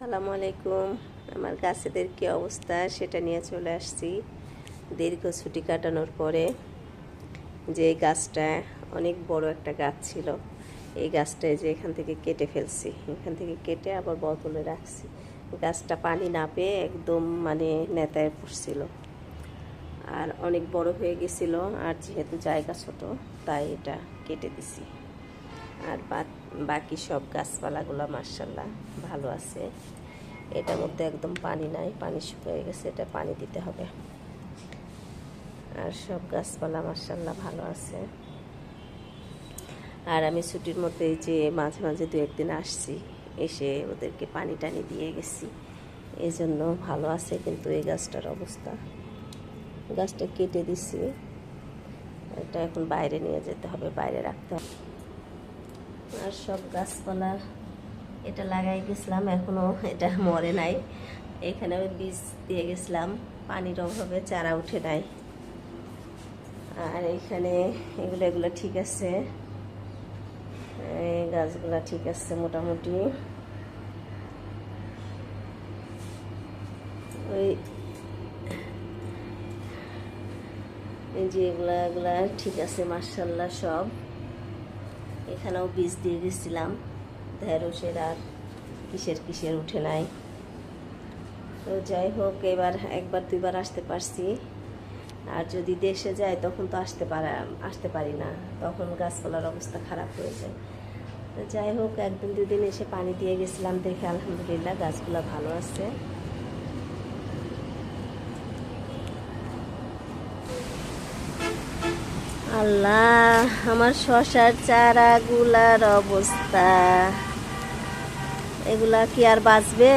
আসসালামু আলাইকুম। আমার গাছেদের কী অবস্থা সেটা নিয়ে চলে আসছি দীর্ঘ ছুটি কাটানোর পরে। যে গাছটা অনেক বড় একটা গাছ ছিল, এই গাছটায় যে এখান থেকে কেটে ফেলছি, এখান থেকে কেটে আবার বোতলে রাখছি। গাছটা পানি না পেয়ে একদম নেতায় পড়ছিল আর অনেক বড় হয়ে গেছিল, আর যেহেতু জায়গা ছোট তাই এটা কেটে দিছি। আর বাকি সব গাছপালাগুলো মাশাআল্লাহ ভালো আছে। এটার মধ্যে একদম পানি নাই, পানি শুকিয়ে গেছে, এটা পানি দিতে হবে। আর সব গাছপালা মাশাআল্লাহ ভালো আছে। আর আমি ছুটির মধ্যে যে মাঝে মাঝে দু একদিন আসছি, এসে ওদেরকে পানি টানি দিয়ে গেছি, এই জন্য ভালো আছে। কিন্তু এই গাছটার অবস্থা, গাছটা কেটে দিছি, এটা এখন বাইরে নিয়ে যেতে হবে, বাইরে রাখতে হবে। আর সব গাছপালা এটা লাগাই গেছিলাম, এখনো এটা মরে নাই। এখানে আমি বীজ দিয়ে গেছিলাম, পানির অভাবে চারা উঠে নাই। আর এখানে এগুলো ঠিক আছে, এই গাছগুলা ঠিক আছে মোটামুটি। ওই যে এগুলা ঠিক আছে মাশাআল্লাহ সব। এখানেও বীজ দিয়ে গেছিলাম, ঢেঁড়সের আর কিসের উঠে নাই। তো যাই হোক, এবার একবার দুইবার আসতে পারছি। আর যদি দেশে যাই তখন তো আসতে পারি না, তখন গাছপালার অবস্থা খারাপ হয়ে যায়। তো যাই হোক, একদিন দুদিন এসে পানি দিয়ে গেছিলাম, দেখে আলহামদুলিল্লাহ গাছগুলো ভালো আছে। আল্লাহ, আমার শশার চারাগুলার অবস্থা, এগুলা কি আর বাঁচবে?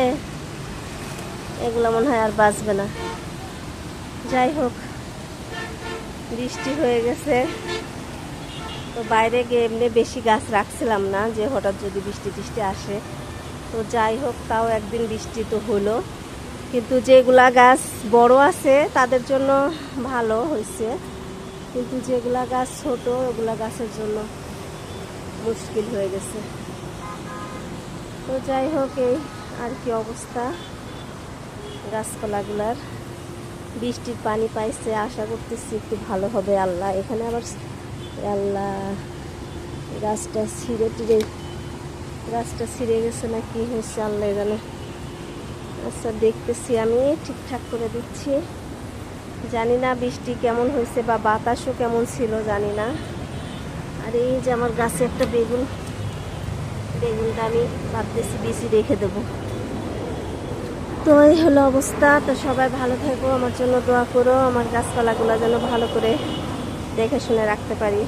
এগুলা মনে হয় আর বাঁচবে না। যাই হোক, বৃষ্টি হয়ে গেছে, তো বাইরে গিয়ে এমনি বেশি গাছ রাখছিলাম না, যে হঠাৎ যদি বৃষ্টি টিষ্টি আসে। তো যাই হোক, তাও একদিন বৃষ্টি তো হলো। কিন্তু যেগুলা গাছ বড় আছে তাদের জন্য ভালো হয়েছে, কিন্তু যেগুলা গাছ ছোট ওগুলা গাছের জন্য মুশকিল হয়ে গেছে। তো যাই হোক, এই আর কি অবস্থা গাছপালাগুলার। বৃষ্টির পানি পাইছে, আশা করতেছি একটু ভালো হবে। আল্লাহ, এখানে আবার আল্লাহ গাছটা ছিঁড়ে গেছে না কি হয়েছে আল্লাহ জানে। আচ্ছা, দেখতেছি, আমি ঠিকঠাক করে দিচ্ছি। জানি না বৃষ্টি কেমন হয়েছে বা বাতাসও কেমন ছিল জানি না। আর এই যে আমার গাছে একটা বেগুনটা আমি ভাবতেছি বেশি রেখে দেবো। তো এই হলো অবস্থা। তো সবাই ভালো থেকো, আমার জন্য দোয়া করো, আমার গাছপালাগুলো যেন ভালো করে দেখে শুনে রাখতে পারি।